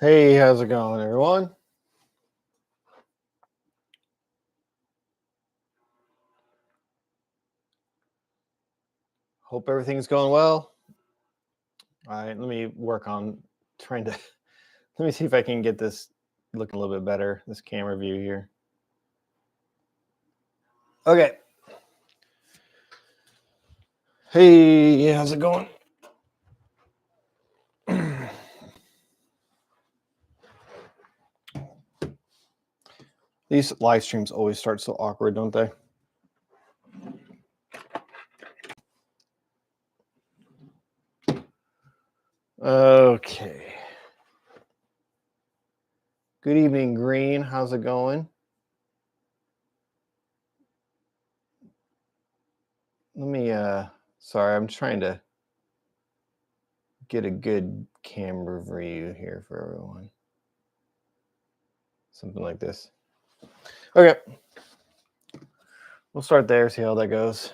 Hey, how's it going, everyone? Hope everything's going well. All right, let me work on trying to. Let me see if I can get this looking a little bit better, this camera view here. Okay. Hey, how's it going? These live streams always start so awkward, don't they? Okay. Good evening, Green. How's it going? Let me sorry, I'm trying to get a good camera view here for everyone. Something like this. Okay. We'll start there, see how that goes.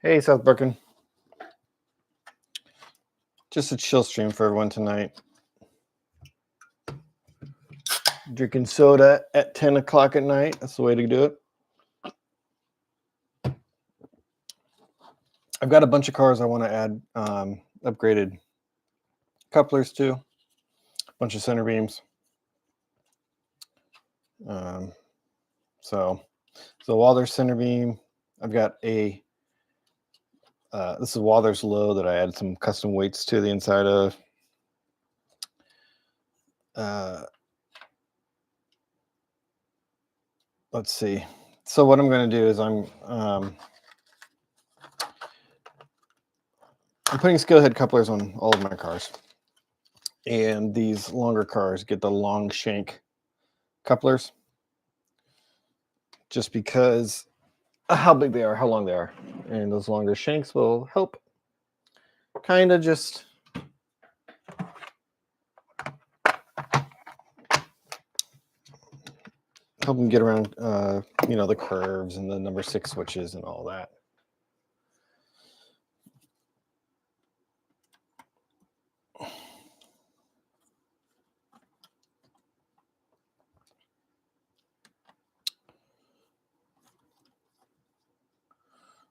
Hey, South Brooklyn. Just a chill stream for everyone tonight. Drinking soda at 10 o'clock at night. That's the way to do it. I've got a bunch of cars I want to add upgraded couplers to, a bunch of center beams. So while there's center beam, I've got a, this is while there's low that I added some custom weights to the inside of. Let's see. So what I'm going to do is I'm putting scale head couplers on all of my cars. And these longer cars get the long shank couplers just because how big they are, how long they are. And those longer shanks will help kind of just help them get around, the curves and the number 6 switches and all that.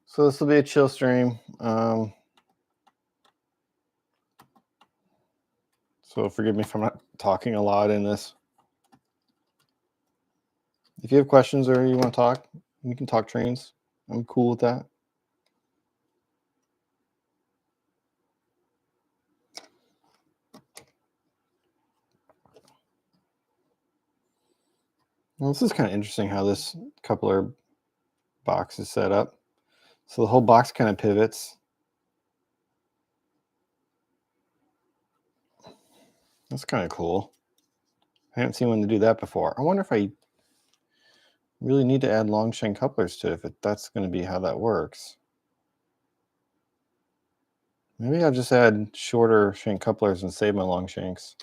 So this will be a chill stream. So forgive me if I'm not talking a lot in this. If you have questions or you want to talk, we can talk trains. I'm cool with that. Well, this is kind of interesting how this coupler box is set up. So the whole box kind of pivots. That's kind of cool. I haven't seen one to do that before. I wonder if I really need to add long shank couplers to it, if that's going to be how that works. Maybe I'll just add shorter shank couplers and save my long shanks.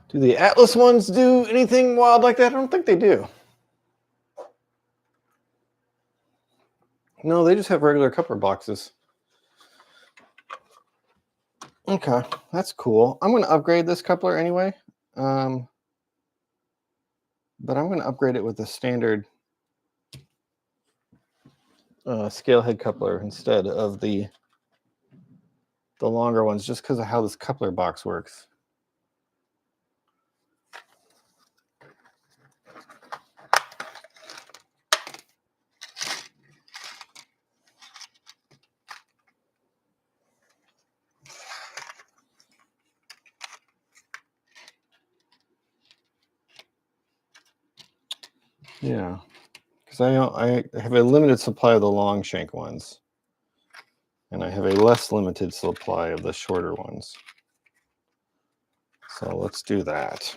Do the Atlas ones do anything wild like that? I don't think they do. No, they just have regular coupler boxes. Okay, that's cool. I'm going to upgrade this coupler anyway. But I'm going to upgrade it with a standard scale head coupler instead of the longer ones, just because of how this coupler box works. Yeah, because I have a limited supply of the long shank ones, and I have a less limited supply of the shorter ones. So let's do that.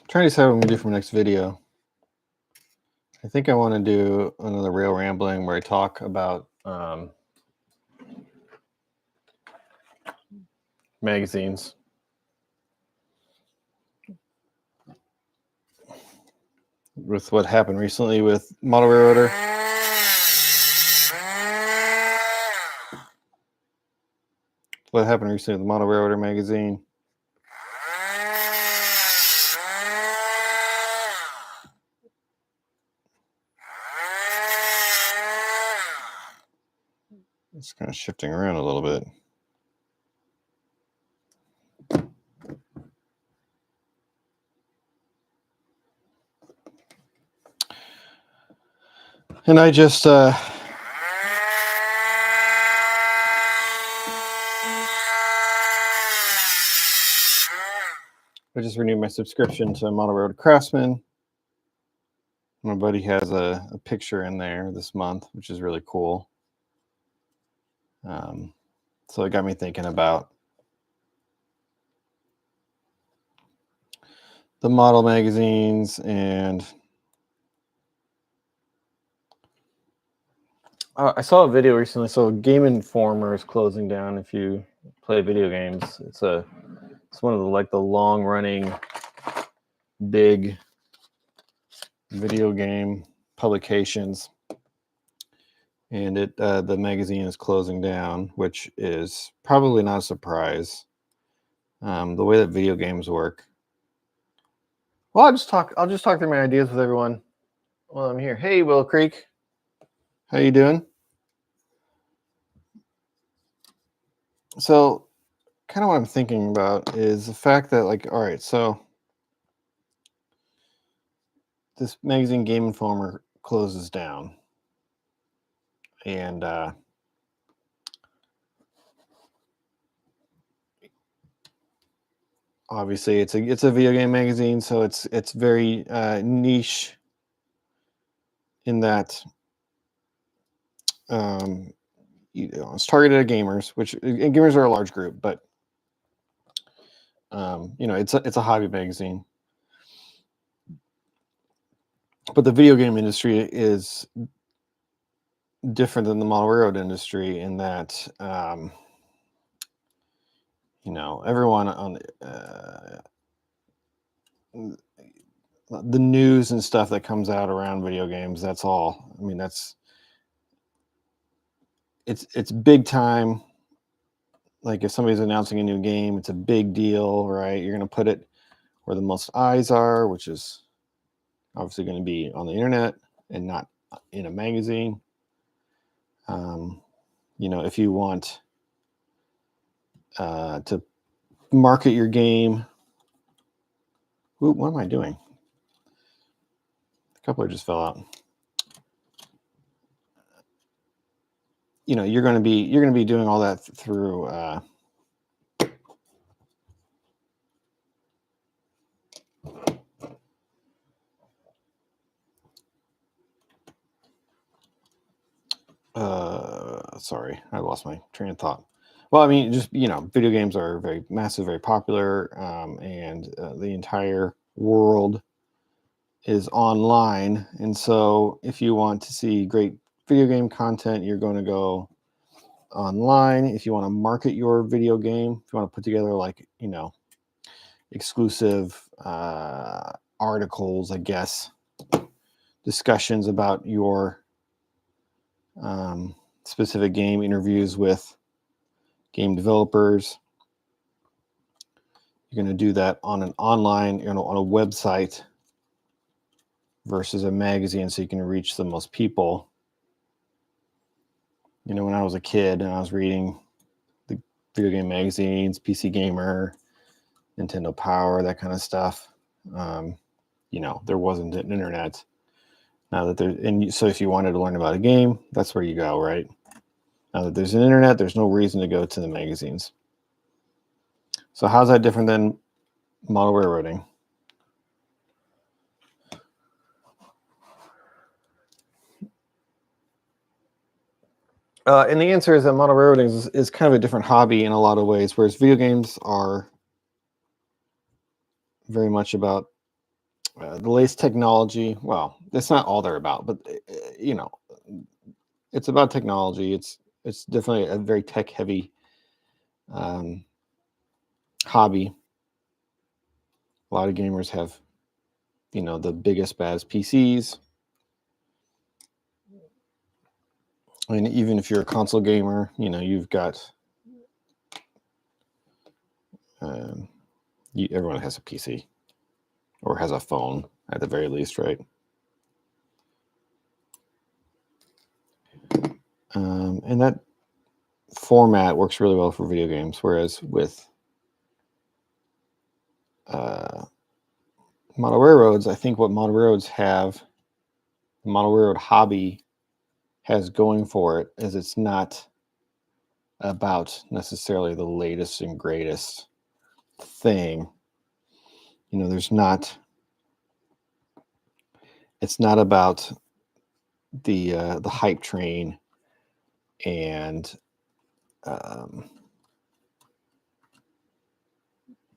trying to decide what I'm gonna do for my next video. I think I want to do another Rail Rambling where I talk about magazines. With what happened recently with Model Railroader. What happened recently with Model Railroader magazine. It's kind of shifting around a little bit. And I just I just renewed my subscription to Model Railroader Craftsman. My buddy has a picture in there this month, which is really cool. So it got me thinking about the model magazines, and I saw a video recently. So Game Informer is closing down. If you play video games, it's one of the long running big video game publications, and the magazine is closing down, which is probably not a surprise. The way that video games work. Well, I'll just talk through my ideas with everyone while I'm here. Hey, Willow Creek, how you doing? So, kind of what I'm thinking about is the fact that, all right, so this magazine, Game Informer, closes down, and obviously it's a video game magazine, so it's very niche in that it's targeted at gamers, which gamers are a large group, but it's a hobby magazine. But the video game industry is different than the model railroad industry in that everyone on the news and stuff that comes out around video games, that's all. I mean, it's big time. Like if somebody's announcing a new game, it's a big deal, right? You're going to put it where the most eyes are, which is obviously going to be on the internet and not in a magazine. If you want to market your game, what am I doing? A coupler just fell out. You're going to be doing all that through sorry, I lost my train of thought. Well, I mean, just video games are very massive, very popular, and the entire world is online. And so, if you want to see great video game content, you're going to go online. If you want to market your video game, if you want to put together exclusive articles, I guess, discussions about your specific game, interviews with game developers, you're going to do that on an online, on a website versus a magazine, so you can reach the most people. When I was a kid and I was reading the video game magazines, PC Gamer, Nintendo Power, that kind of stuff, there wasn't an internet. Now that so if you wanted to learn about a game, that's where you go, right? Now that there's an internet, there's no reason to go to the magazines. So how's that different than model railroading? And the answer is that model railroading is kind of a different hobby in a lot of ways, whereas video games are very much about The latest technology. Well, that's not all they're about, but you know, it's about technology. It's definitely a very tech heavy hobby. A lot of gamers have, you know, the biggest, baddest PCs. And even if you're a console gamer, you know, you've got, everyone has a PC or has a phone at the very least, right? And that format works really well for video games, whereas with model railroads, I think what model railroads have, the model railroad hobby has going for it is it's not about necessarily the latest and greatest thing. You know, it's not about the hype train and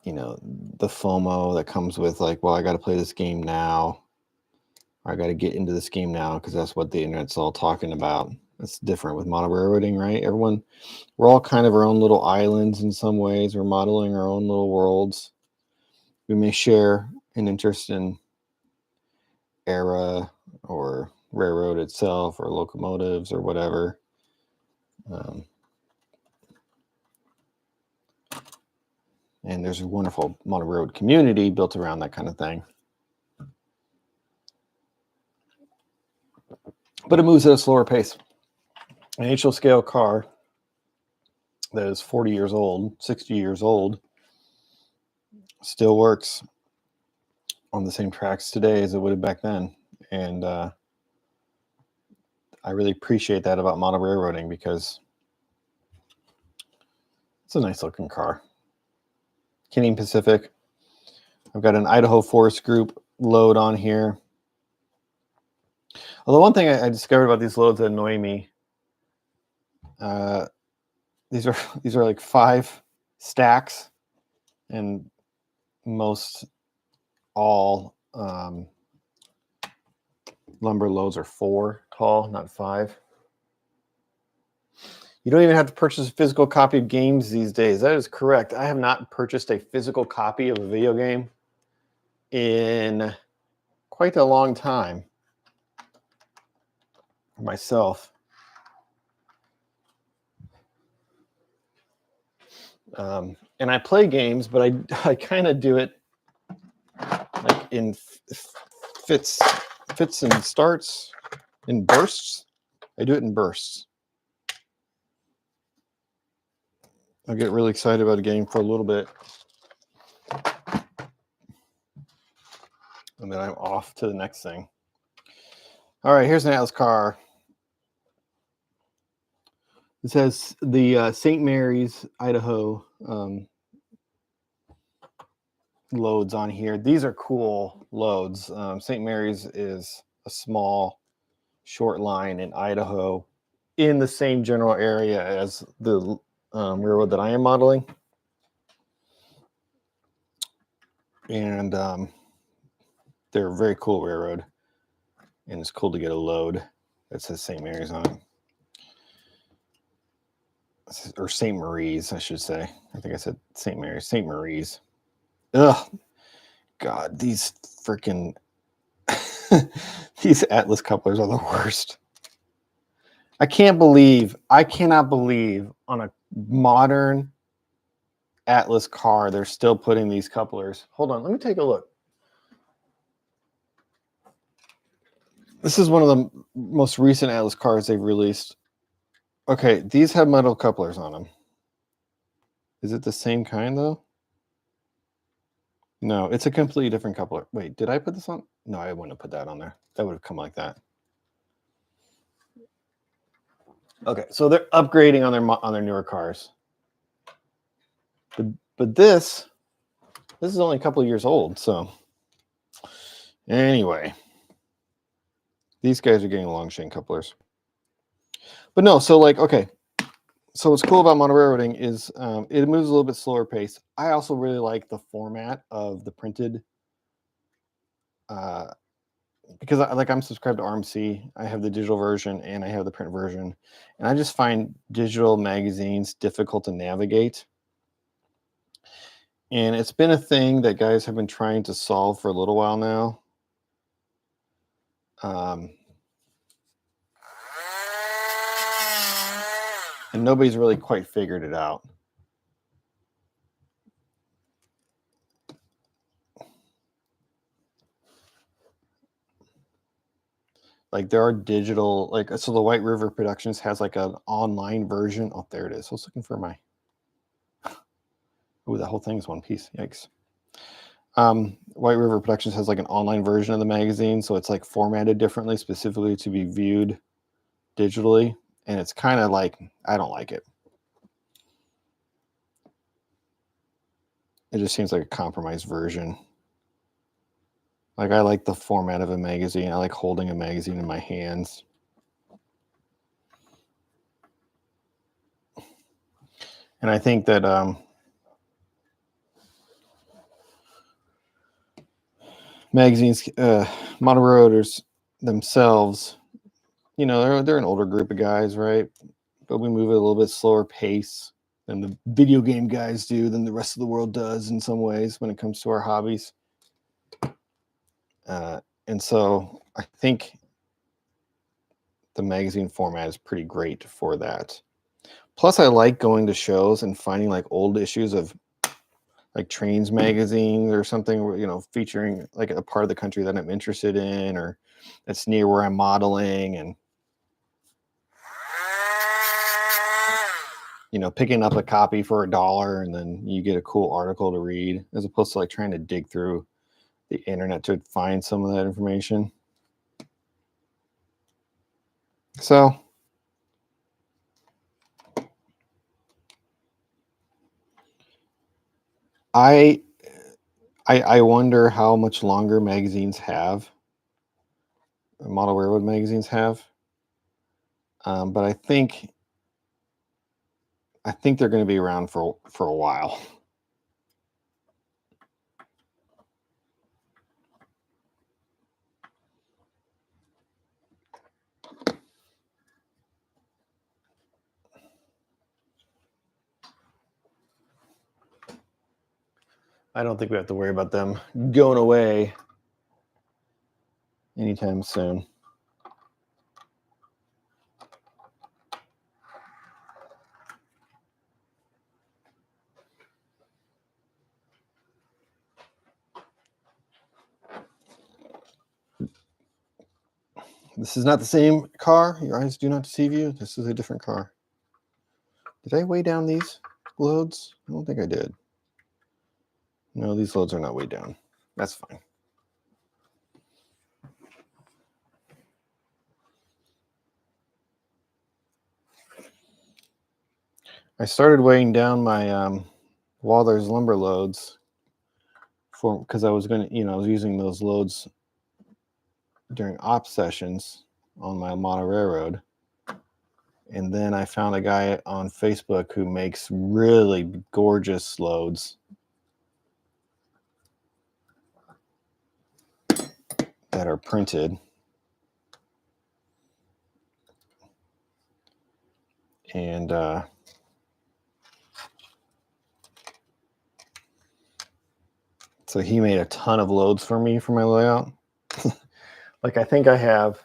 you know, the FOMO that comes with like, well, I got to play this game now, or I got to get into this game now because that's what the internet's all talking about. It's different with model railroading, right? We're all kind of our own little islands in some ways. We're modeling our own little worlds. We may share an interest in era or railroad itself or locomotives or whatever. And there's a wonderful model railroad community built around that kind of thing. But it moves at a slower pace. An HL scale car that is 40 years old, 60 years old, still works on the same tracks today as it would have back then. And I really appreciate that about model railroading because it's a nice looking car. Canadian Pacific. I've got an Idaho Forest Group load on here. Although one thing I discovered about these loads that annoy me, these are like 5 stacks, and most all lumber loads are 4 tall, not 5. You don't even have to purchase a physical copy of games these days. That is correct. I have not purchased a physical copy of a video game in quite a long time myself. And I play games, but I kind of do it like in fits and starts, in bursts. I do it in bursts. I'll get really excited about a game for a little bit, and then I'm off to the next thing. All right, here's an Atlas car. This has the St. Mary's, Idaho loads on here. These are cool loads. St. Mary's is a small, short line in Idaho in the same general area as the railroad that I am modeling. And they're a very cool railroad. And it's cool to get a load that says St. Mary's on it. Or St. Marie's, I should say. I think I said St. Mary's. St. Marie's. Ugh. God, these freaking these Atlas couplers are the worst. I cannot believe on a modern Atlas car they're still putting these couplers. Hold on, let me take a look. This is one of the most recent Atlas cars they've released. Okay, these have metal couplers on them. Is it the same kind though? No, it's a completely different coupler. Wait, did I put this on? No, I wouldn't have put that on there. That would have come like that. Okay, so they're upgrading on their newer cars. But this is only a couple of years old, so anyway, these guys are getting long chain couplers. But no, so like, okay, so what's cool about model railroading is it moves a little bit slower pace. I also really like the format of the printed because I'm subscribed to RMC. I have the digital version and I have the print version, and I just find digital magazines difficult to navigate. And it's been a thing that guys have been trying to solve for a little while now. And nobody's really quite figured it out. Like there are digital, like, so the White River Productions has like an online version. Oh, there it is. I was looking for my, oh, that whole thing is one piece. Yikes. White River Productions has like an online version of the magazine. So it's like formatted differently, specifically to be viewed digitally. And it's kind of like, I don't like it. It just seems like a compromised version. Like I like the format of a magazine. I like holding a magazine in my hands. And I think that magazines, model railroaders themselves, you know, they're an older group of guys, right? But we move at a little bit slower pace than the video game guys do, than the rest of the world does in some ways when it comes to our hobbies. And so I think the magazine format is pretty great for that. Plus, I like going to shows and finding like old issues of like Trains magazine or something, you know, featuring like a part of the country that I'm interested in or that's near where I'm modeling, and you know, picking up a copy for $1 and then you get a cool article to read, as opposed to like trying to dig through the internet to find some of that information. So I wonder how much longer magazines have, model railroad magazines have. But I think they're going to be around for a while. I don't think we have to worry about them going away anytime soon. This is not the same car. Your eyes do not deceive you. This is a different car. Did I weigh down these loads? I don't think I did. No, these loads are not weighed down. That's fine. I started weighing down my Walthers lumber loads because I was going to, I was using those loads during op sessions on my model railroad. And then I found a guy on Facebook who makes really gorgeous loads that are printed. And so he made a ton of loads for me for my layout. Like I think I have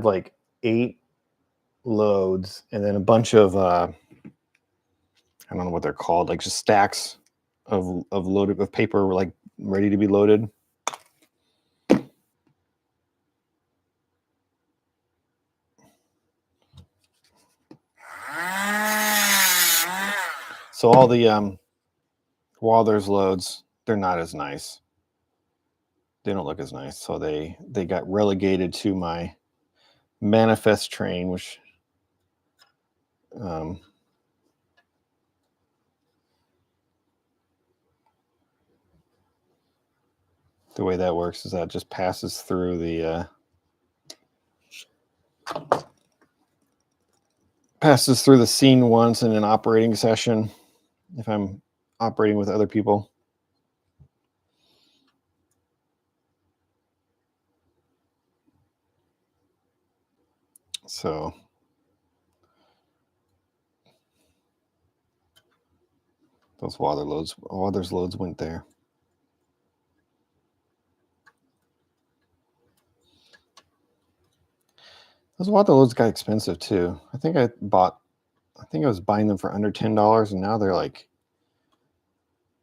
like 8 loads and then a bunch of I don't know what they're called, like just stacks of loaded of paper, like ready to be loaded. So all the Walthers loads, they're not as nice. They don't look as nice. So they got relegated to my manifest train, which the way that works is that it just passes through the scene once in an operating session if I'm operating with other people. So those Wather's loads went there. Those Wather loads got expensive too. I think I was buying them for under $10, and now they're like,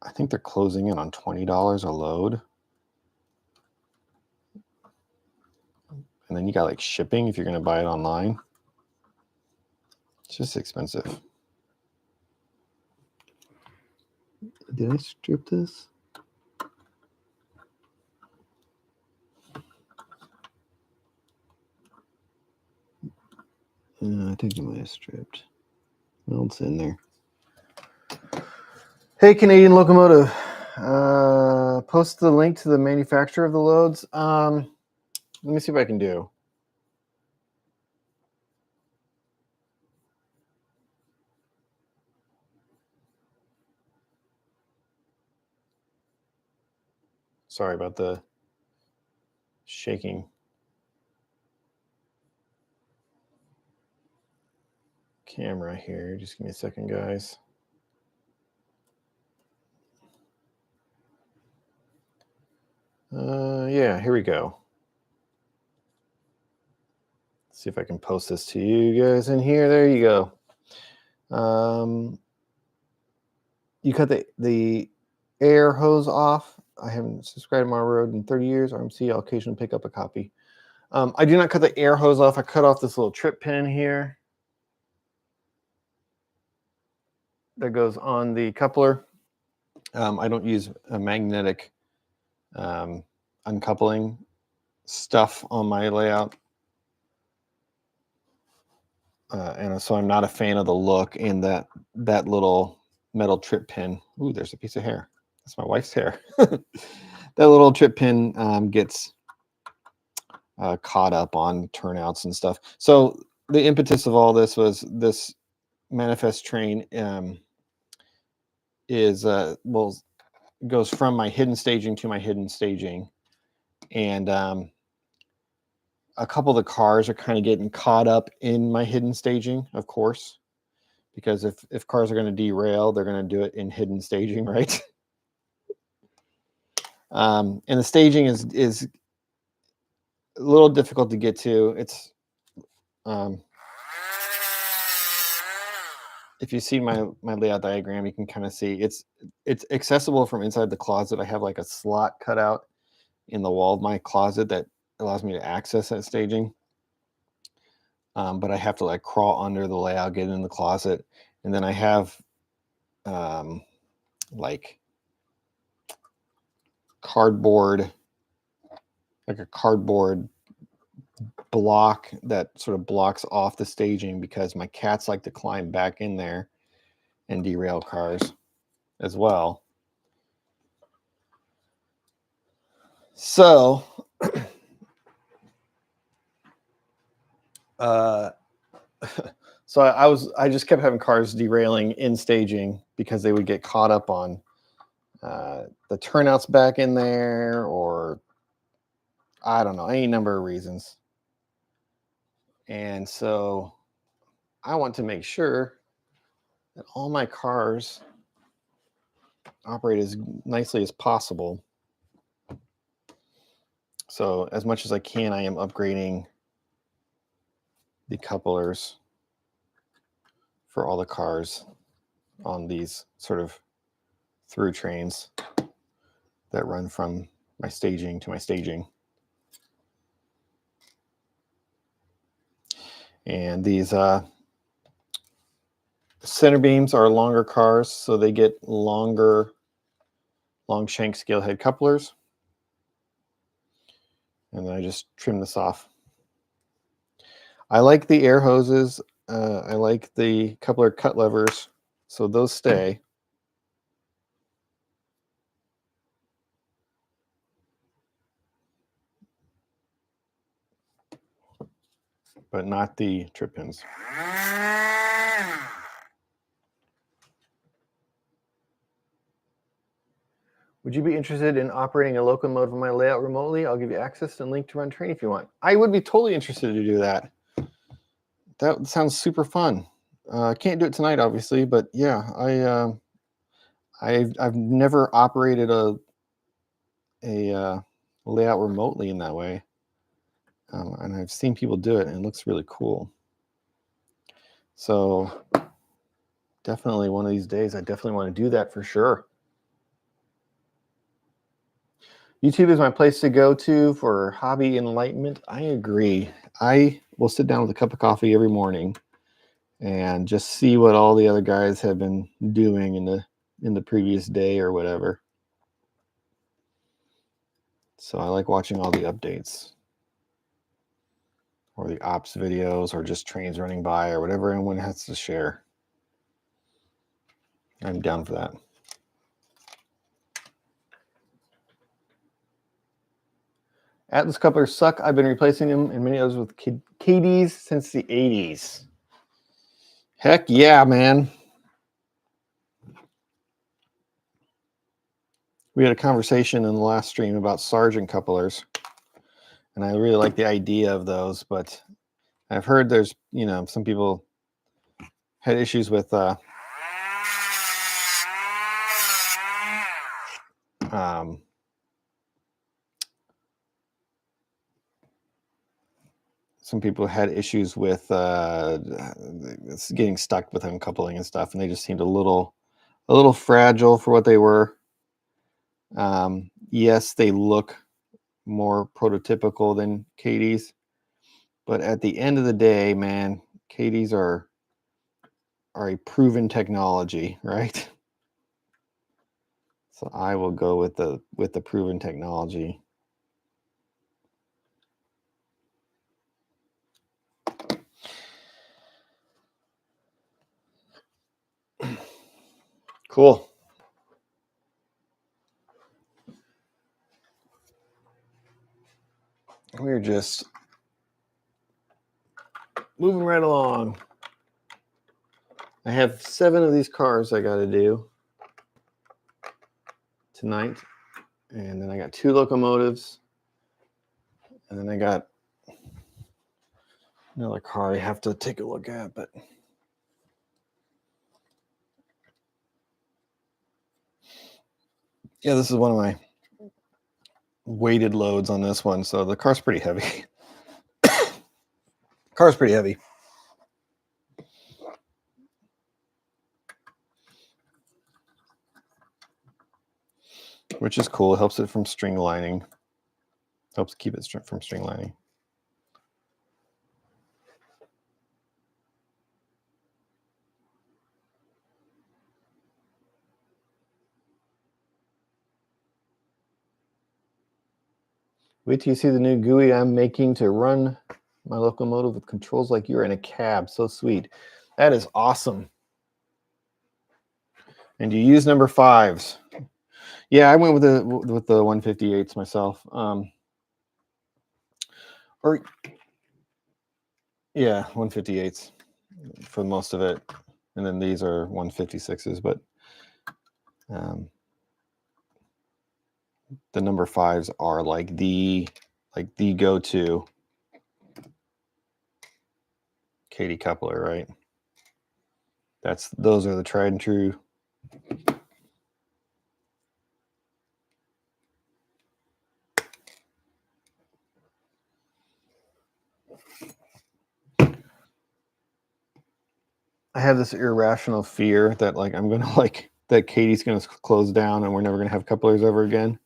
I think they're closing in on $20 a load. And then you got like shipping if you're going to buy it online. It's just expensive. Did I strip this? I think I might have stripped. Well, it's in there. Hey, Canadian Locomotive. Post the link to the manufacturer of the loads. Let me see what I can do. Sorry about the shaking. Camera here. Just give me a second, guys. Yeah, here we go. Let's see if I can post this to you guys in here. There you go. You cut the air hose off. I haven't subscribed to my road in 30 years. RMC, I'll occasionally pick up a copy. I do not cut the air hose off. I cut off this little trip pin here that goes on the coupler. I don't use a magnetic uncoupling stuff on my layout. And so I'm not a fan of the look in that little metal trip pin. Ooh, there's a piece of hair. That's my wife's hair. That little trip pin gets caught up on turnouts and stuff. So the impetus of all this was this manifest train goes from my hidden staging to my hidden staging, and a couple of the cars are kind of getting caught up in my hidden staging, of course, because if cars are going to derail, they're going to do it in hidden staging, right? And the staging is a little difficult to get to. It's if you see my layout diagram, you can kind of see it's accessible from inside the closet. I have like a slot cut out in the wall of my closet that allows me to access that staging. But I have to like crawl under the layout, get in the closet, and then I have like cardboard, like a cardboard block that sort of blocks off the staging because my cats like to climb back in there and derail cars as well. So so I just kept having cars derailing in staging because they would get caught up on the turnouts back in there, or I don't know, any number of reasons. And so I want to make sure that all my cars operate as nicely as possible. So as much as I can, I am upgrading the couplers for all the cars on these sort of through trains that run from my staging to my staging. And these center beams are longer cars, so they get long shank scale head couplers. And then I just trim this off. I like the air hoses. I like the coupler cut levers, so those stay. But not the trip pins. Would you be interested in operating a locomotive on my layout remotely? I'll give you access and link to run train if you want. I would be totally interested to do that. that sounds super fun. Can't do it tonight, obviously, but yeah, I've never operated a layout remotely in that way, and I've seen people do it, and it looks really cool. So definitely one of these days, I definitely want to do that for sure. YouTube is my place to go to for hobby enlightenment. I agree. I will sit down with a cup of coffee every morning and just see what all the other guys have been doing in the previous day or whatever. So I like watching all the updates or the ops videos or just trains running by or whatever anyone has to share. I'm down for that. Atlas couplers suck. I've been replacing them and many others with KDs since the 80s. Heck yeah, man. We had a conversation in the last stream about Sargent couplers, and I really like the idea of those, but I've heard there's, some people had issues with some people had issues with getting stuck with uncoupling and stuff, and they just seemed a little fragile for what they were. Yes, they look more prototypical than KDs, but at the end of the day, man, KDs are a proven technology, right? So I will go with the proven technology. Cool. We're just moving right along. I have 7 of these cars I got to do tonight. And then I got 2 locomotives. And then I got another car I have to take a look at, but yeah, this is one of my weighted loads on this one. So the car's pretty heavy. Car's pretty heavy. Which is cool. It helps it from string lining. Helps keep it from string lining. Wait till you see the new GUI I'm making to run my locomotive with controls like you're in a cab. So sweet. That is awesome. And you use number 5s. Yeah, I went with the 158s myself. Or yeah, 158s for most of it, and then these are 156s. But the number 5s are like the go-to KD coupler, right? Those are the tried and true. I have this irrational fear that I'm gonna that KD's gonna close down and we're never gonna have couplers ever again.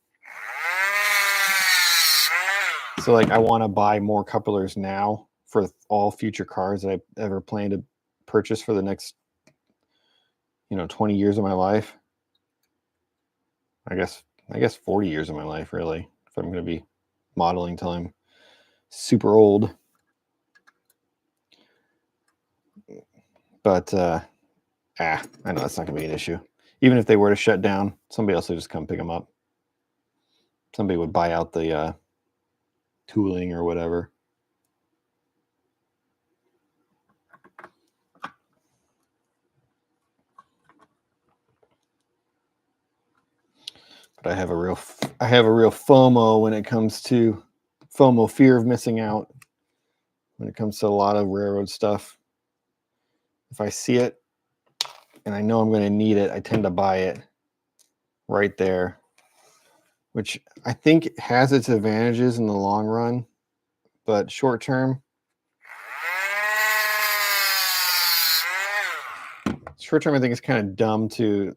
So I want to buy more couplers now for all future cars that I ever plan to purchase for the next 20 years of my life. I guess 40 years of my life, really, if I'm going to be modeling till I'm super old. But I know that's not going to be an issue. Even if they were to shut down, somebody else would just come pick them up. Somebody would buy out the tooling or whatever. But I have a real FOMO when it comes to fear of missing out when it comes to a lot of railroad stuff. if I see it and I know I'm going to need it, I tend to buy it right there, which I think has its advantages in the long run, but short term, I think it's kind of dumb to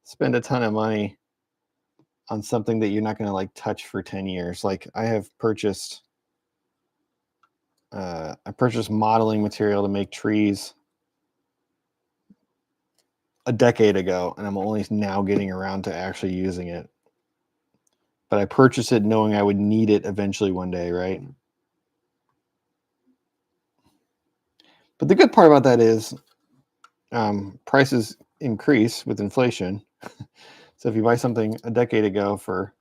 spend a ton of money on something that you're not going to like touch for 10 years. Like I have purchased modeling material to make trees a decade ago, and I'm only now getting around to actually using it. But I purchased it knowing I would need it eventually one day, right? But the good part about that is prices increase with inflation. So if you buy something a decade ago for,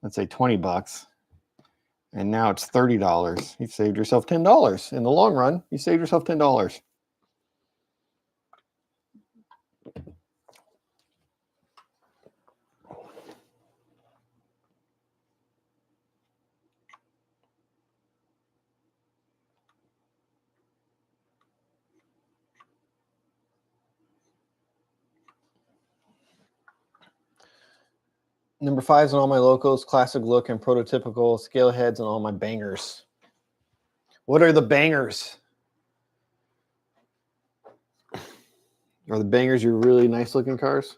let's say, $20, and now it's $30, you've saved yourself $10. In the long run, you saved yourself $10. Number 5 is on all my locals, classic look and prototypical, scale heads on all my bangers. What are the bangers? Are the bangers your really nice looking cars?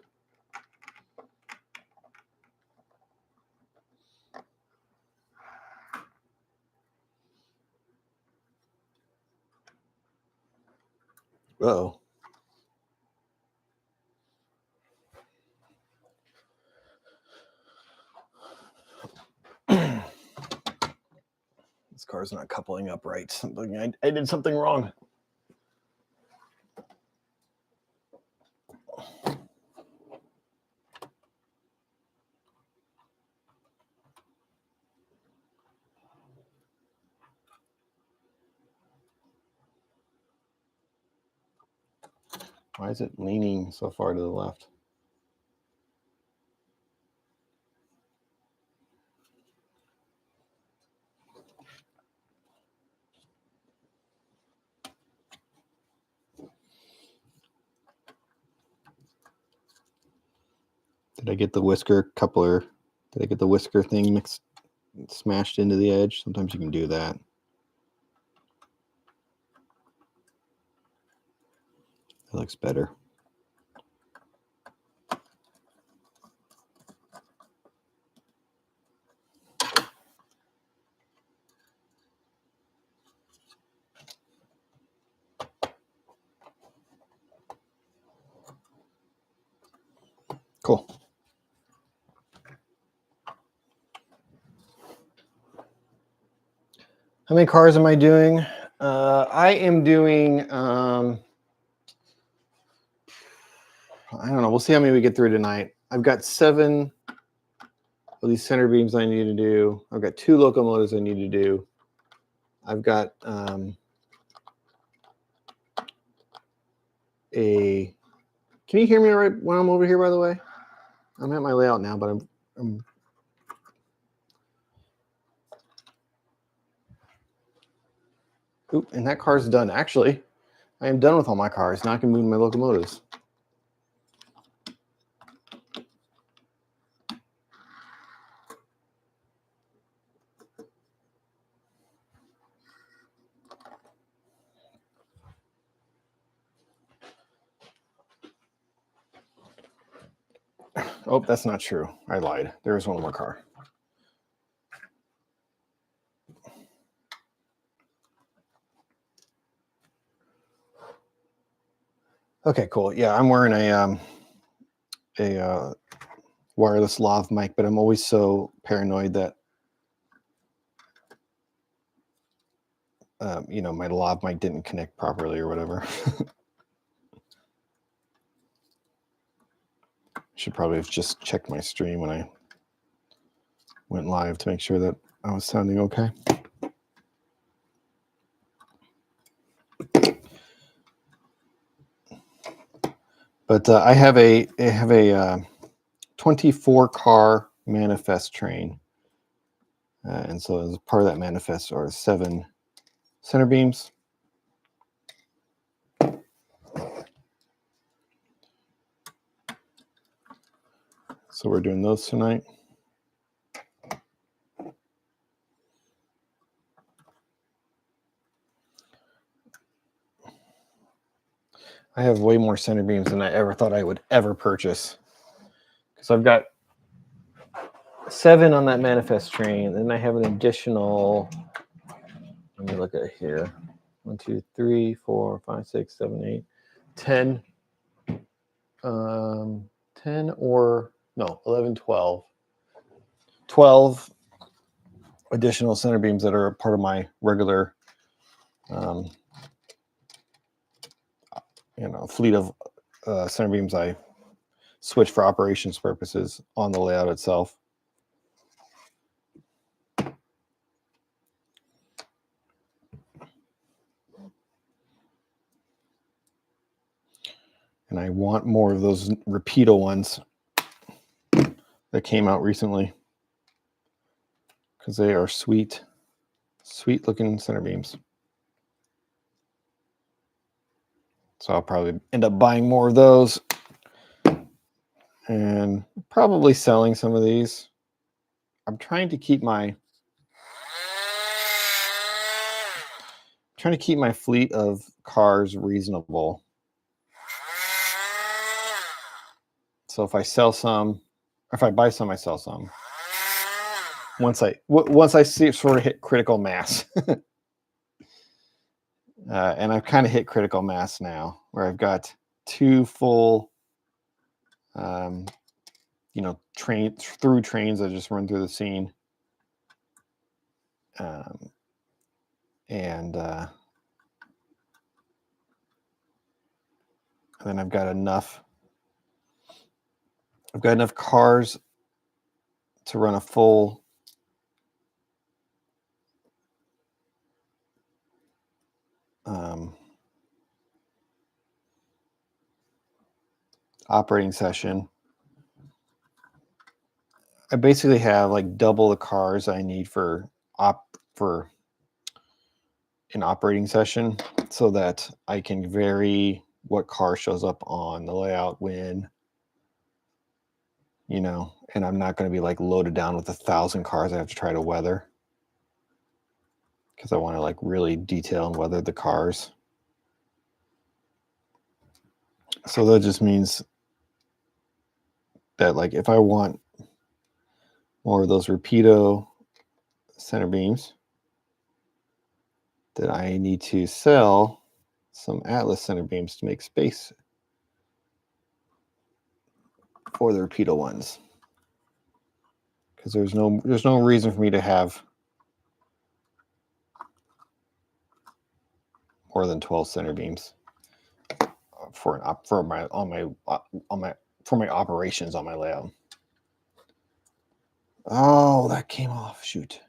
Uh-oh. This car's not coupling up right. I did something wrong. Why is it leaning so far to the left? Did I get the whisker coupler? Did I get the whisker thing smashed into the edge? Sometimes you can do that. That looks better. Cool. How many cars am I doing? I am doing, I don't know. We'll see how many we get through tonight. I've got 7 of these center beams I need to do. I've got 2 locomotives I need to do. I've got can you hear me right when I'm over here, by the way? I'm at my layout now, but I'm Oop, and that car's done. Actually, I am done with all my cars. Now I can move my locomotives. Oh, that's not true. I lied. There is one more car. Okay, cool. Yeah, I'm wearing a wireless lav mic, but I'm always so paranoid that my lav mic didn't connect properly or whatever. Should probably have just checked my stream when I went live to make sure that I was sounding okay. But I have a 24 car manifest train, and so as part of that manifest are 7 center beams, So we're doing those tonight. I have way more center beams than I ever thought I would ever purchase. Because I've got 7 on that manifest train, and then I have an additional, let me look at it here. 1, 2, 3, 4, 5, 6, 7, 8, 10. 10 or no, 11, 12. 12 additional center beams that are part of my regular fleet of center beams I switch for operations purposes on the layout itself. And I want more of those Rapido ones that came out recently because they are sweet, sweet looking center beams. So I'll probably end up buying more of those and probably selling some of these. I'm trying to keep my fleet of cars reasonable. So if I sell some, or if I buy some, I sell some. Once I see it sort of hit critical mass. And I've kind of hit critical mass now, where I've got 2 full, trains that just run through the scene. And then I've got enough cars to run a full operating session. I basically have like double the cars I need for an operating session, so that I can vary what car shows up on the layout when, and I'm not going to be like loaded down with 1,000 cars I have to try to weather, because I want to like really detail and weather the cars. So that just means that like if I want more of those Rapido center beams, that I need to sell some Atlas center beams to make space for the Rapido ones. Because there's no reason for me to have more than 12 center beams for my operations on my layout. Oh, that came off. Shoot.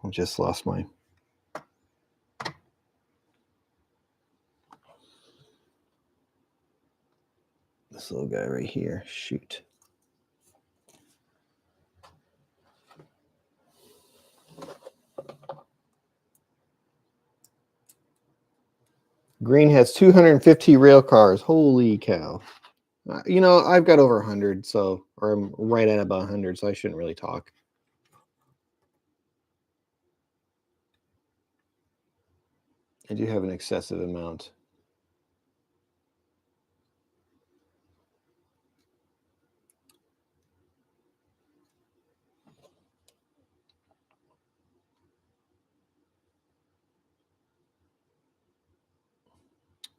I just lost my. This little guy right here. Shoot. Green has 250 rail cars. Holy cow. I've got over 100, or I'm right at about 100, so I shouldn't really talk. I do have an excessive amount.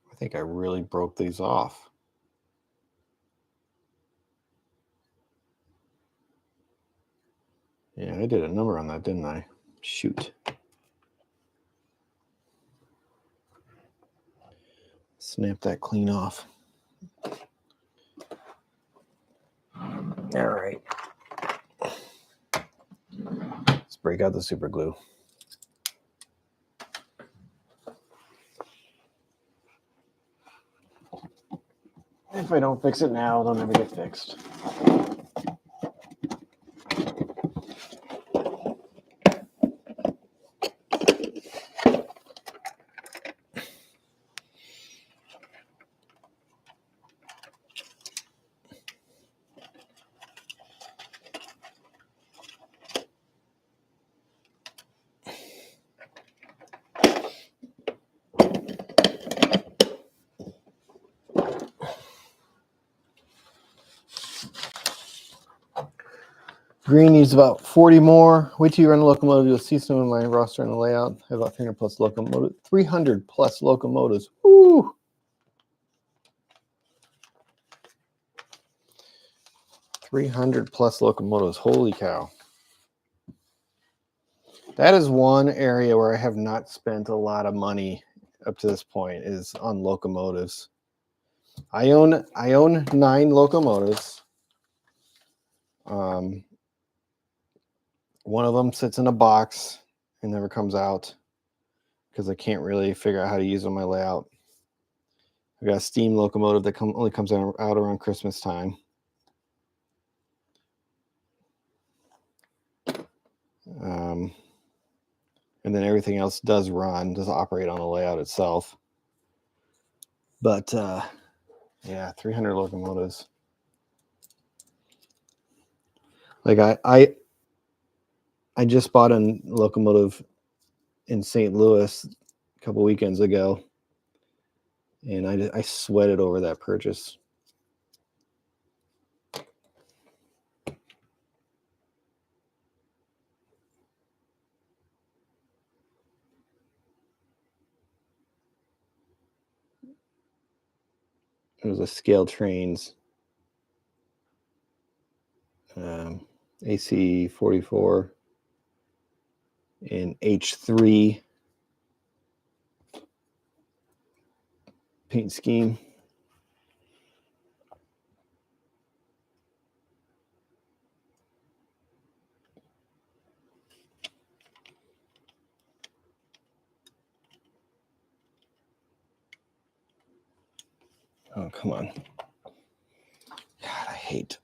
I think I really broke these off. Yeah, I did a number on that, didn't I? Shoot. Snap that clean off. All right. Let's break out the super glue. If I don't fix it now, they'll never get fixed. Green needs about 40 more. Wait till you run the locomotive. You'll see some of my roster and the layout. I have about 300 plus locomotives. 300 plus locomotives. Woo! 300 plus locomotives. Holy cow. That is one area where I have not spent a lot of money up to this point, is on locomotives. I own 9 locomotives. One of them sits in a box and never comes out because I can't really figure out how to use it on my layout. I got a steam locomotive that only comes out around Christmas time. And then everything else does operate on the layout itself. But yeah, 300 locomotives. Like I just bought a locomotive in St. Louis a couple weekends ago, and I sweated over that purchase. It was a Scale Trains AC 44 in H3 paint scheme. Oh, come on. God, I hate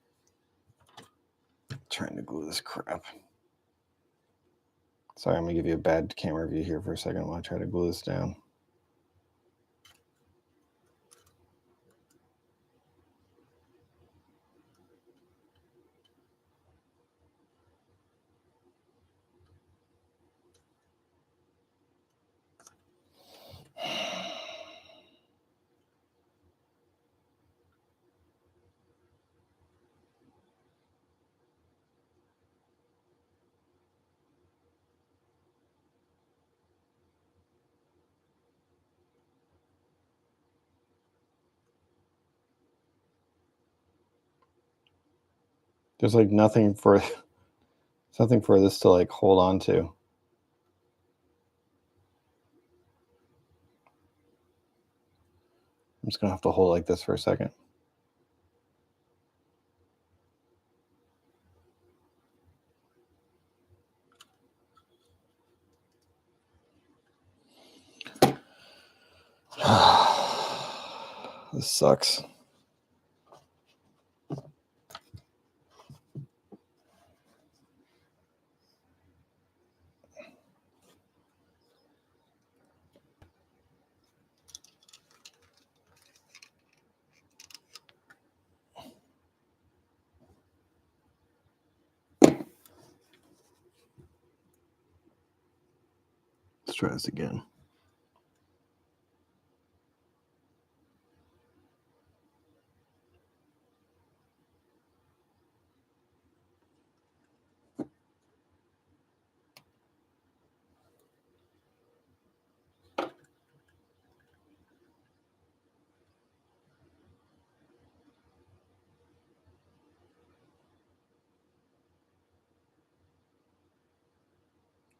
trying to glue this crap. Sorry, I'm going to give you a bad camera view here for a second while I try to glue this down. There's like nothing for this to like hold on to. I'm just gonna have to hold like this for a second. This sucks. Let's try this again.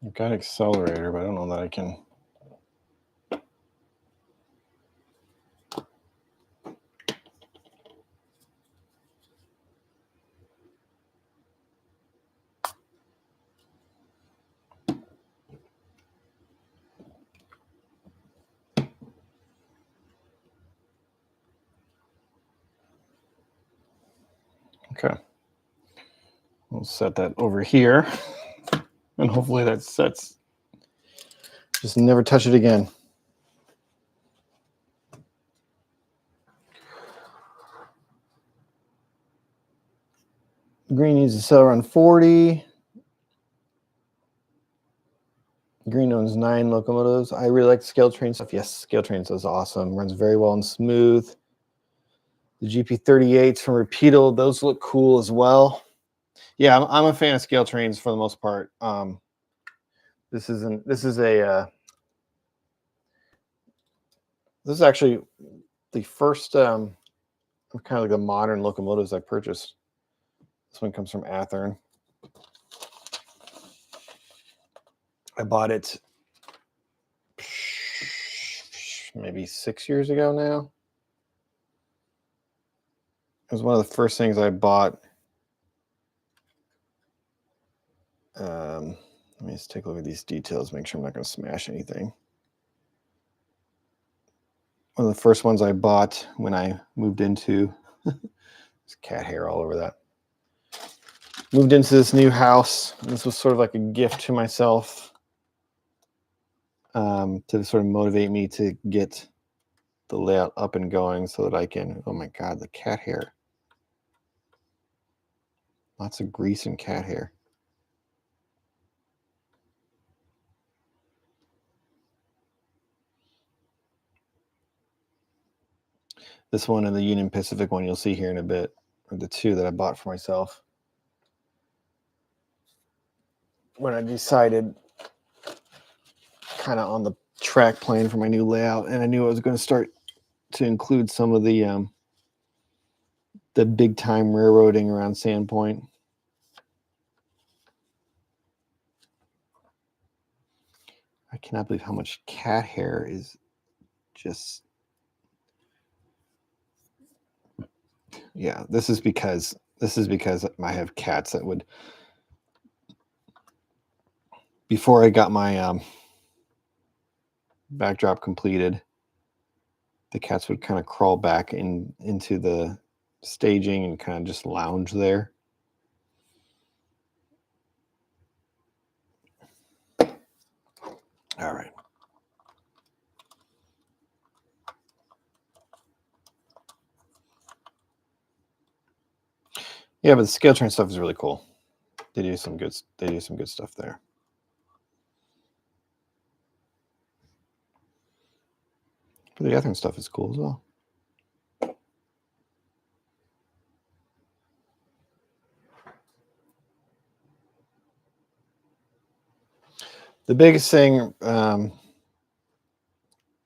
I've got accelerator, but I don't know that I can. Okay. We'll set that over here, and hopefully that sets. Just never touch it again. Green needs to sell around 40. Green owns 9 locomotives. I really like Scale Train stuff. Yes, Scale Trains is awesome. Runs very well and smooth. The GP38s from Repeatal, those look cool as well. Yeah, I'm a fan of scale trains for the most part. This is actually the first kind of like the modern locomotives I purchased. This one comes from Athearn. I bought it maybe 6 years ago now. It was one of the first things I bought. Let me just take a look at these details, make sure I'm not going to smash anything. One of the first ones I bought when I moved into there's cat hair all over that. Moved into this new house. This was sort of like a gift to myself to sort of motivate me to get the layout up and going so that I can, oh my God, the cat hair. Lots of grease and cat hair. This one and the Union Pacific one you'll see here in a bit are the two that I bought for myself. When I decided kind of on the track plan for my new layout, and I knew I was going to start to include some of the big time railroading around Sandpoint. I cannot believe how much cat hair is just, yeah, this is because I have cats that would, before I got my backdrop completed, the cats would kind of crawl back into the staging and kind of just lounge there. All right. Yeah, but the scale train stuff is really cool. They do some good stuff there. But the Athearn stuff is cool as well. The biggest thing,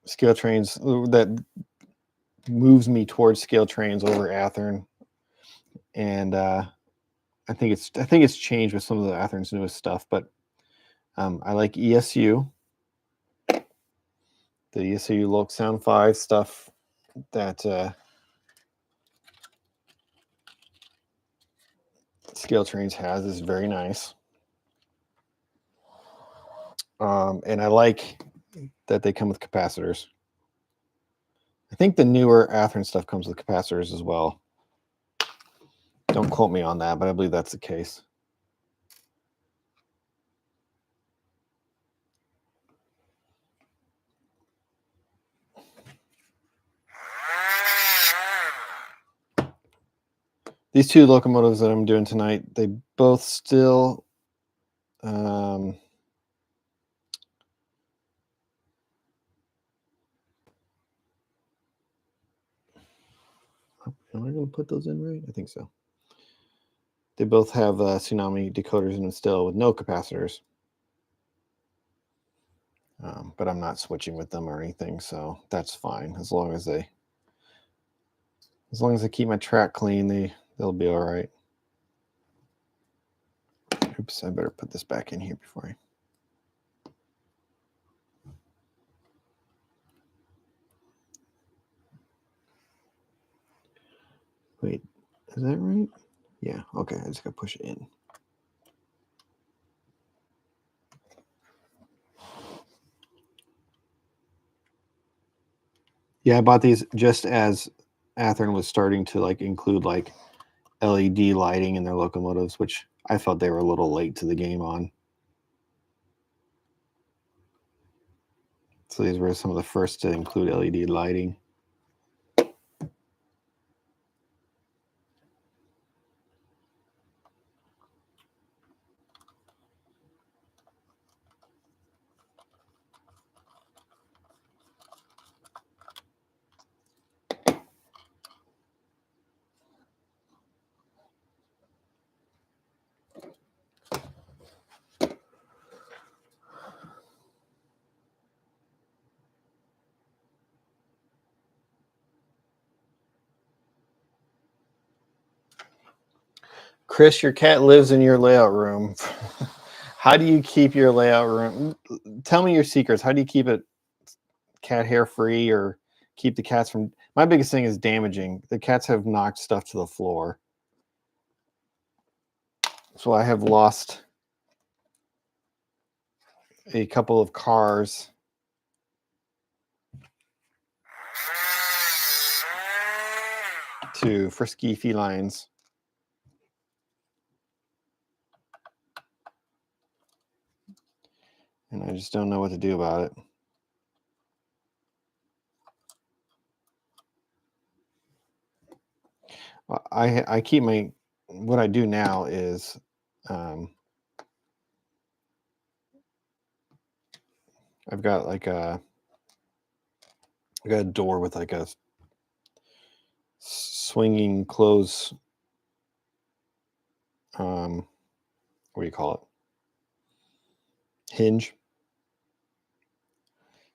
scale trains that moves me towards scale trains over Athearn, and I think it's changed with some of the Athearn's newest stuff, but I like ESU, the ESU Loc Sound 5 stuff that Scale Trains has is very nice. And I like that they come with capacitors. I think the newer Athearn stuff comes with capacitors as well. Don't quote me on that, but I believe that's the case. These two locomotives that I'm doing tonight, they both still am I going to put those in right? I think so. They both have Tsunami decoders in them still with no capacitors. But I'm not switching with them or anything, so that's fine. As long as I keep my track clean, they'll be all right. Oops, I better put this back in here before I... Wait, is that right? Yeah, okay, I just gotta push it in. Yeah, I bought these just as Athearn was starting to include LED lighting in their locomotives, which I felt they were a little late to the game on. So these were some of the first to include LED lighting. Chris, your cat lives in your layout room. How do you keep your layout room? Tell me your secrets. How do you keep it cat hair free or keep the cats from? My biggest thing is damaging. The cats have knocked stuff to the floor. So I have lost a couple of cars to frisky felines. And I just don't know what to do about it. I keep what I do now is I've got like I got a door with like a swinging close what do you call it? Hinge.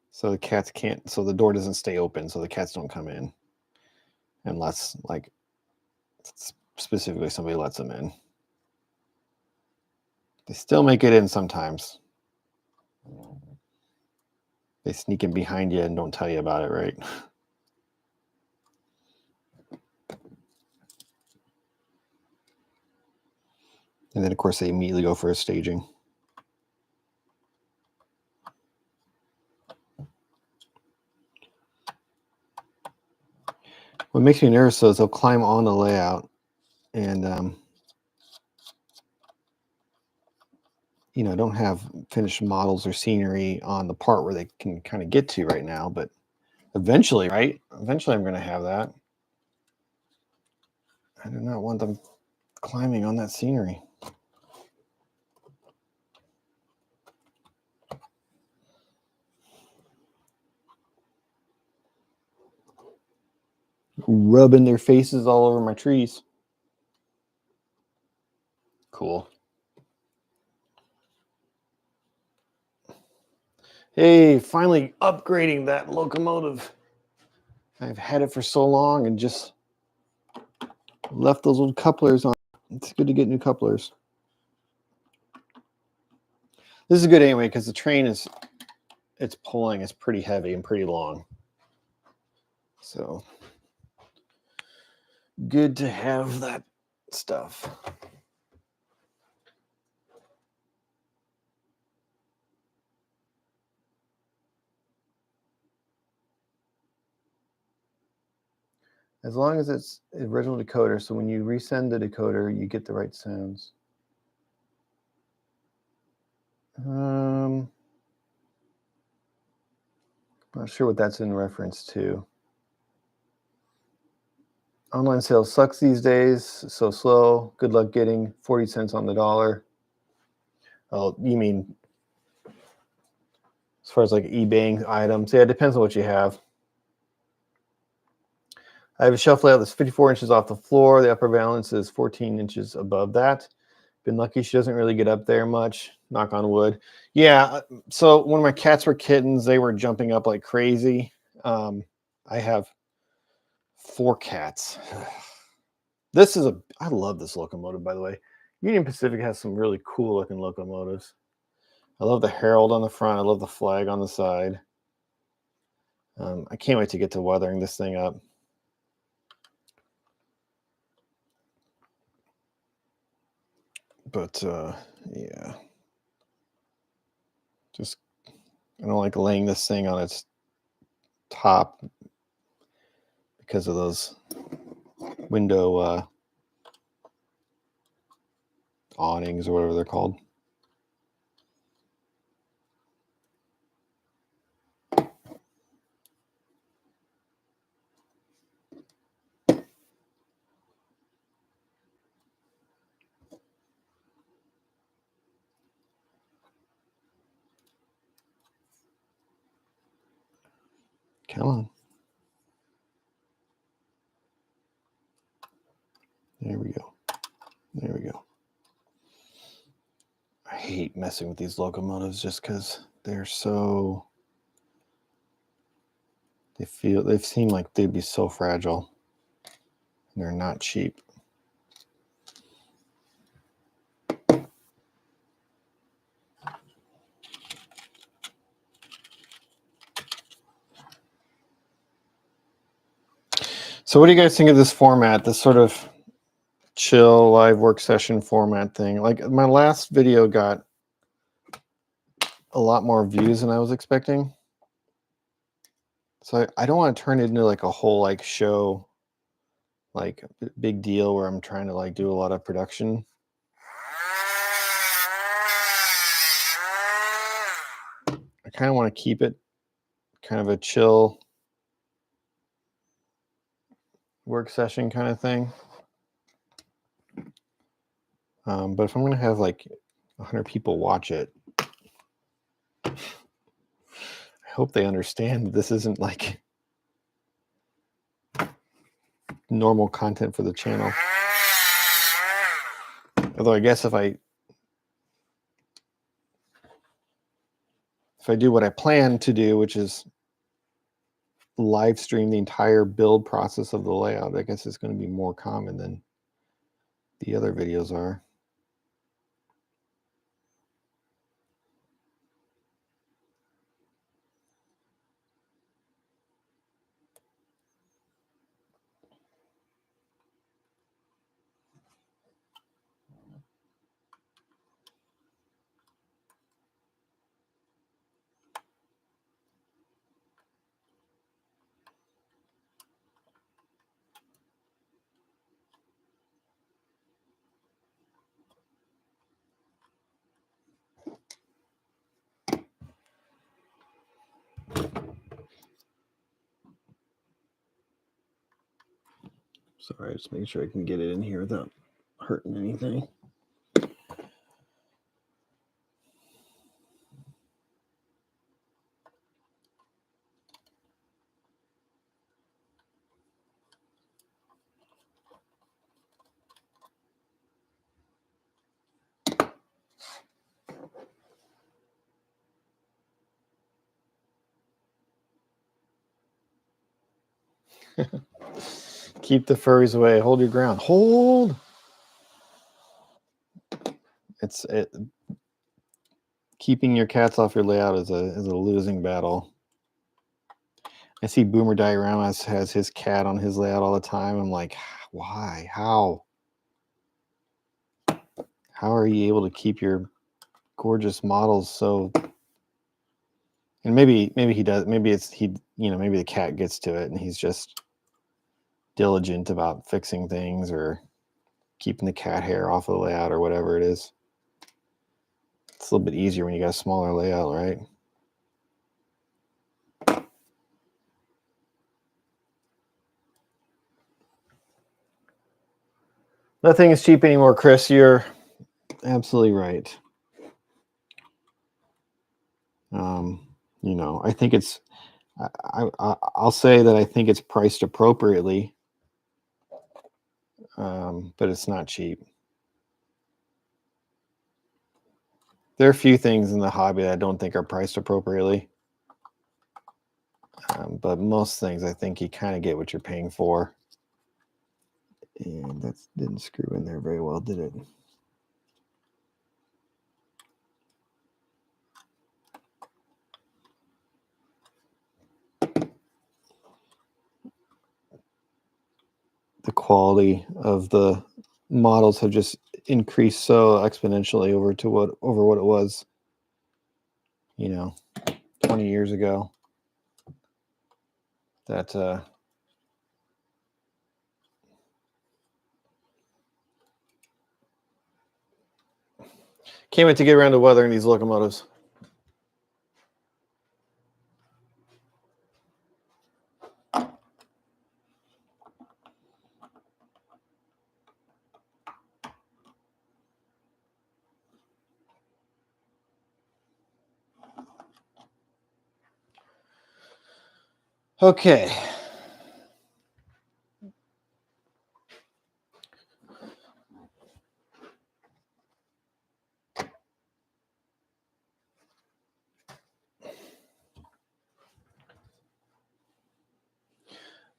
So the cats can't, so the door doesn't stay open, so the cats don't come in unless like specifically somebody lets them in. They still make it in sometimes. They sneak in behind you and don't tell you about it, right? And then of course they immediately go for a staging. What makes me nervous though is they'll climb on the layout and you know, don't have finished models or scenery on the part where they can kind of get to right now, but eventually, right? Eventually I'm going to have that. I do not want them climbing on that scenery. Rubbing their faces all over my trees. Cool. Hey, finally upgrading that locomotive. I've had it for so long and just left those old couplers on. It's good to get new couplers. This is good anyway because the train it's pulling is pretty heavy and pretty long. So good to have that stuff. As long as it's original decoder, so when you resend the decoder, you get the right sounds. Not sure what that's in reference to. Online sales sucks these days, so slow. Good luck getting 40 cents on the dollar. Oh, you mean as far as like eBaying items? Yeah, it depends on what you have. I have a shelf layout that's 54 inches off the floor. The upper valance is 14 inches above that. Been lucky she doesn't really get up there much. Knock on wood. Yeah, so when my cats were kittens, they were jumping up like crazy. I have 4 cats. I love this locomotive, by the way. Union Pacific has some really cool looking locomotives. I love the herald on the front. I love the flag on the side. I can't wait to get to weathering this thing up. But yeah, just I don't like laying this thing on its top because of those window awnings or whatever they're called. Come on. There we go. There we go. I hate messing with these locomotives just because they're so... They seem like they'd be so fragile. And they're not cheap. So what do you guys think of this format, this sort of chill live work session format thing? Like my last video got a lot more views than I was expecting. So I don't want to turn it into like a whole like show, like big deal where I'm trying to like do a lot of production. I kind of want to keep it kind of a chill work session kind of thing. But if I'm going to have like 100 people watch it, I hope they understand this isn't like normal content for the channel. Although I guess if I do what I plan to do, which is live stream the entire build process of the layout, I guess it's going to be more common than the other videos are. Sorry, just making sure I can get it in here without hurting anything. Keep the furries away. Hold your ground. Hold. Keeping your cats off your layout is a losing battle. I see Boomer Dioramas has his cat on his layout all the time. I'm like, why? How are you able to keep your gorgeous models so? And maybe he does. Maybe it's maybe the cat gets to it and he's just diligent about fixing things or keeping the cat hair off of the layout or whatever it is. It's a little bit easier when you got a smaller layout, right? Nothing is cheap anymore, Chris. You're absolutely right. I think it's. I'll say that I think it's priced appropriately, but it's not cheap. There are a few things in the hobby that I don't think are priced appropriately, but most things I think you kind of get what you're paying for. And that didn't screw in there very well, did it? The quality of the models have just increased so exponentially over what it was, 20 years ago. That can't wait to get around to weathering these locomotives. Okay.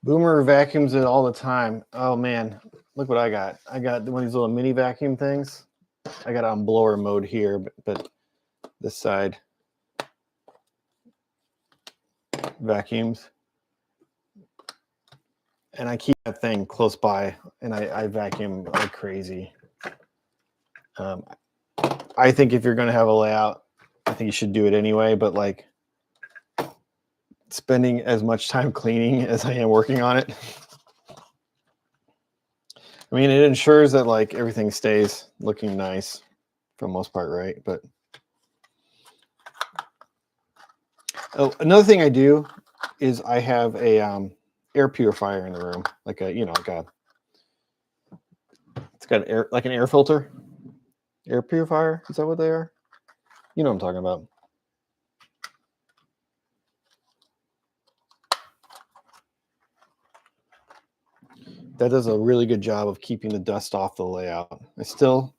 Boomer vacuums it all the time. Oh man, look what I got. I got one of these little mini vacuum things. I got it on blower mode here, but this side vacuums. and I keep that thing close by, and I vacuum like crazy. I think if you're going to have a layout, I think you should do it anyway, but like spending as much time cleaning as I am working on it, I mean, it ensures that like everything stays looking nice for the most part, right? But oh, another thing I do is I have a air purifier in the room, like a it's got an air, like an air filter, air purifier. Is that what they are? You know what I'm talking about. That does a really good job of keeping the dust off the layout. I still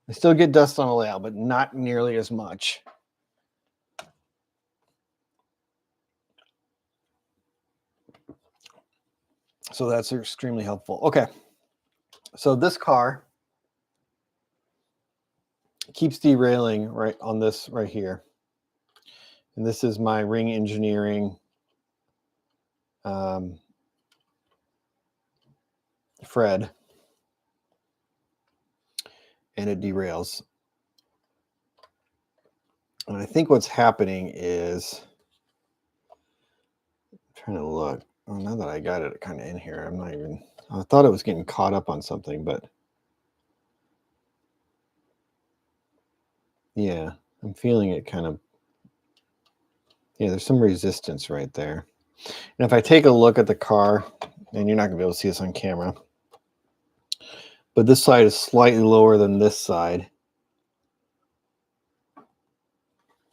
get dust on the layout, but not nearly as much. So that's extremely helpful. Okay. So this car keeps derailing right on this right here. And this is my Ring Engineering Fred. And it derails. And I think what's happening is, I'm trying to look. Oh, now that I got it kind of in here, I'm not even, I thought it was getting caught up on something, but yeah, I'm feeling it kind of, yeah, there's some resistance right there. And if I take a look at the car, and you're not going to be able to see this on camera, but this side is slightly lower than this side.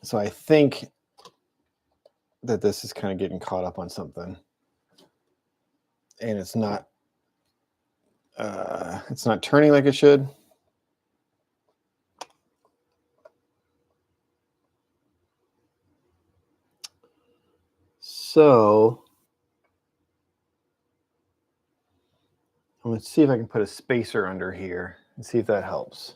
So I think that this is kind of getting caught up on something. And it's not turning like it should. So I'm going to see if I can put a spacer under here and see if that helps.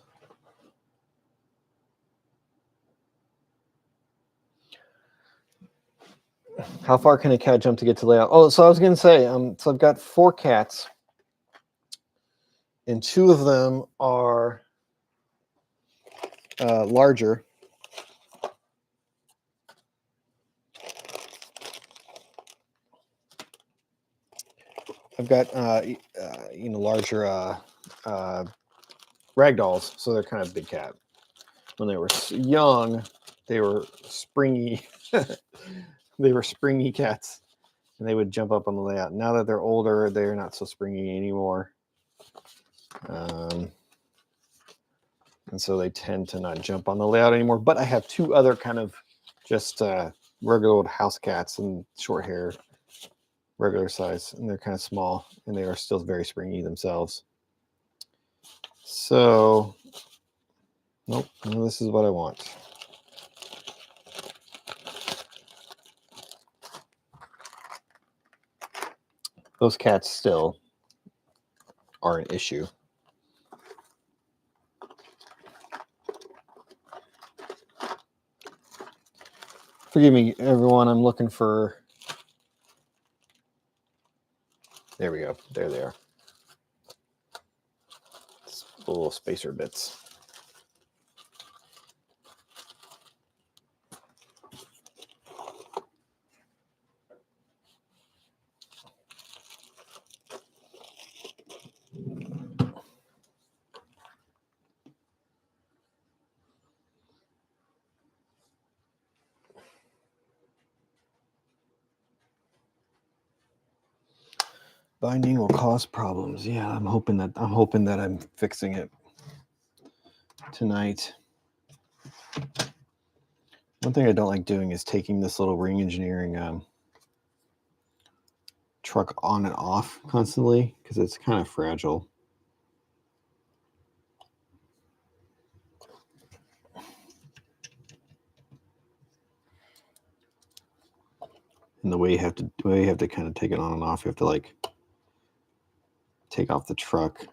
How far can a cat jump to get to layout? Oh, so I was going to say, so I've got 4 cats, and 2 of them are larger. I've got larger ragdolls, so they're kind of big cat. When they were young, they were springy. They were springy cats, and they would jump up on the layout. Now that they're older, they're not so springy anymore. And so they tend to not jump on the layout anymore. But I have 2 other kind of just regular old house cats and short hair, regular size, and they're kind of small, and they are still very springy themselves. So, nope, this is what I want. Those cats still are an issue. Forgive me, everyone. I'm looking for. There we go. There they are. It's little spacer bits. Binding will cause problems. Yeah, I'm hoping that I'm fixing it tonight. One thing I don't like doing is taking this little Ring Engineering truck on and off constantly because it's kind of fragile. And the way you have to kind of take it on and off, you have to like take off the truck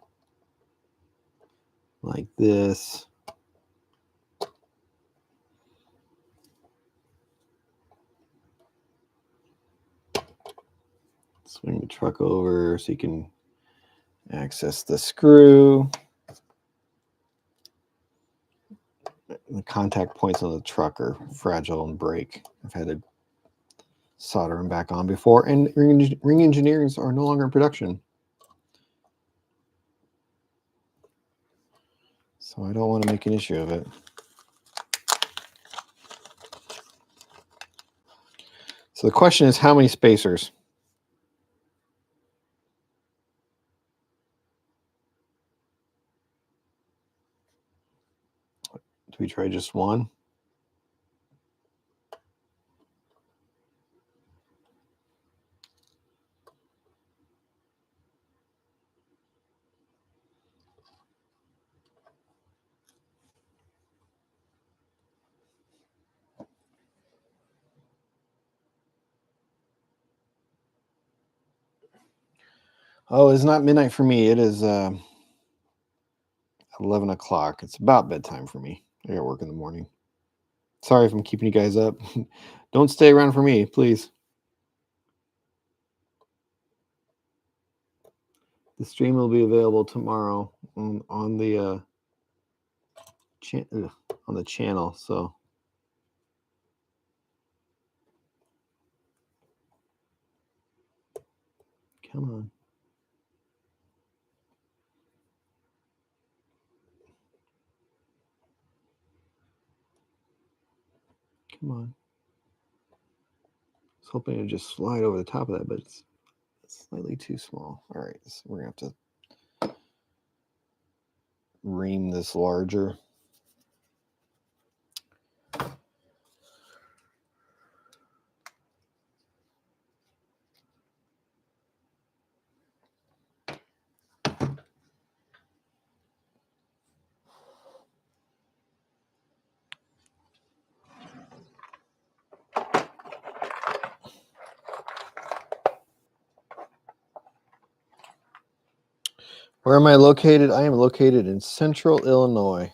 like this. Swing the truck over so you can access the screw. The contact points on the truck are fragile and break. I've had to solder them back on before, and ring engineers are no longer in production. So I don't want to make an issue of it. So the question is, how many spacers? Do we try just one? Oh, it's not midnight for me. It is 11 o'clock. It's about bedtime for me. I got work in the morning. Sorry if I'm keeping you guys up. Don't stay around for me, please. The stream will be available tomorrow on the channel. So come on. Come on. I was hoping to just slide over the top of that, but it's slightly too small. All right, so we're going to have to ream this larger. Where am I located? I am located in Central Illinois.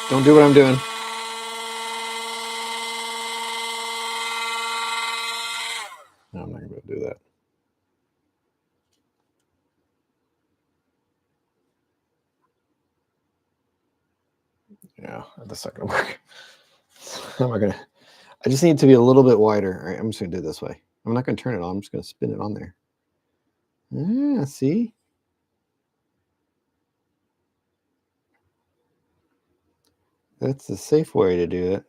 Don't do what I'm doing. No, I'm not going to do that. Yeah, that's not going to work. I'm not going to. I just need it to be a little bit wider. All right, I'm just going to do it this way. I'm not going to turn it on. I'm just going to spin it on there. Yeah, see? That's the safe way to do it.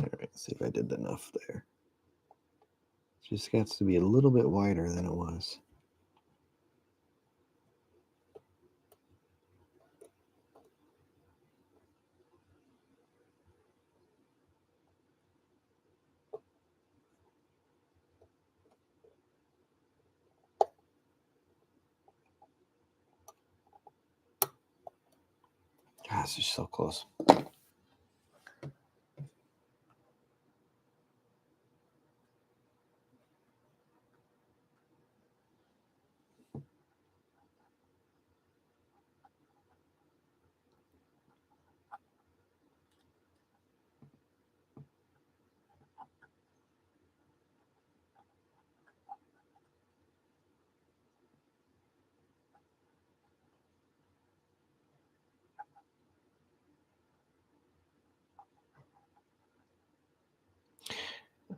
All right, let's see if I did enough there. Just gets to be a little bit wider than it was. God, this is so close.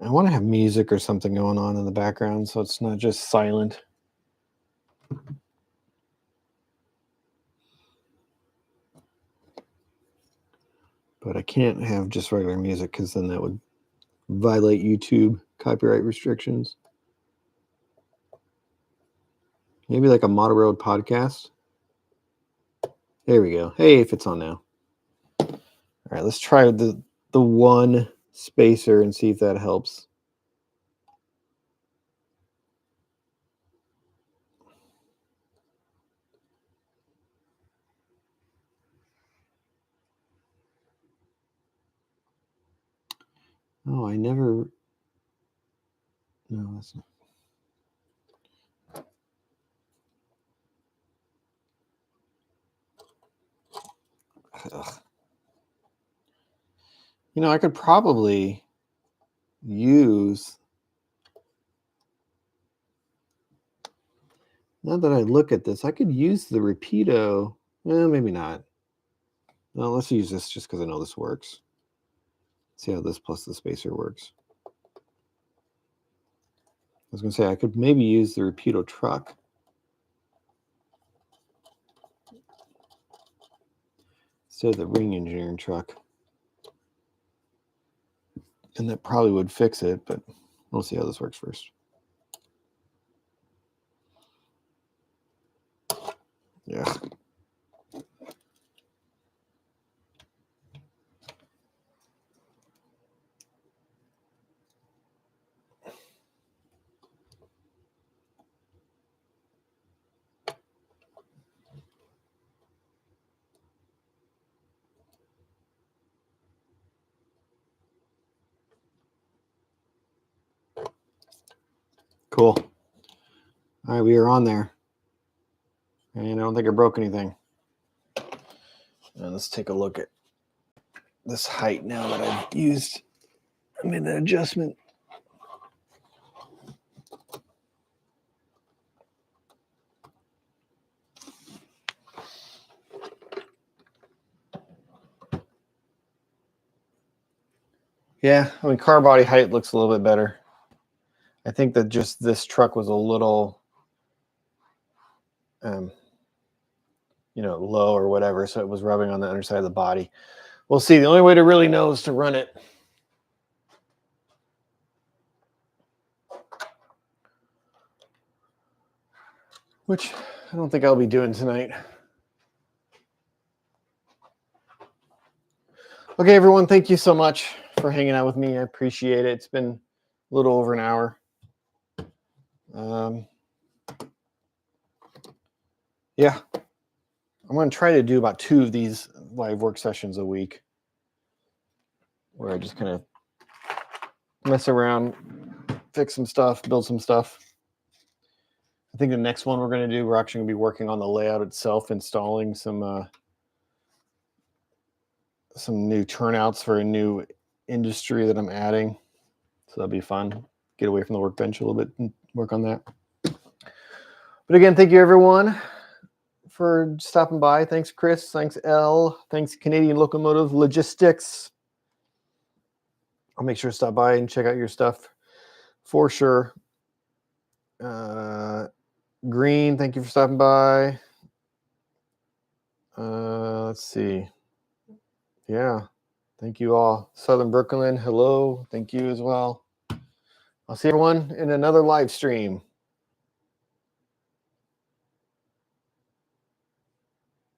I want to have music or something going on in the background so it's not just silent. But I can't have just regular music because then that would violate YouTube copyright restrictions. Maybe like a Model Road podcast. There we go. Hey, if it's on now. All right, let's try the one spacer and see if that helps. Oh, I never. No, that's not. Ugh. You know, I could probably use. Now that I look at this, I could use the Rapido. Well, maybe not. No, let's use this just because I know this works. See how this plus the spacer works. I was going to say I could maybe use the Rapido truck. Instead of the Ring Engineering truck. And that probably would fix it, but we'll see how this works first. Yeah. Cool. All right, we are on there. And I don't think I broke anything. Now let's take a look at this height now that I've used. I made that adjustment. Yeah, I mean, car body height looks a little bit better. I think that just this truck was a little, low or whatever, so it was rubbing on the underside of the body. We'll see. The only way to really know is to run it. Which I don't think I'll be doing tonight. Okay, everyone, thank you so much for hanging out with me. I appreciate it. It's been a little over an hour. Yeah, I'm going to try to do about 2 of these live work sessions a week where I just kind of mess around, fix some stuff, build some stuff. I think the next one we're going to do, we're actually going to be working on the layout itself, installing some new turnouts for a new industry that I'm adding. So that'll be fun. Get away from the workbench a little bit and work on that. But again, thank you everyone for stopping by. Thanks, Chris. Thanks, Elle. Thanks, Canadian Locomotive Logistics. I'll make sure to stop by and check out your stuff for sure. Green, thank you for stopping by. Let's see. Yeah, thank you all. Southern Brooklyn, hello. Thank you as well. I'll see everyone in another live stream.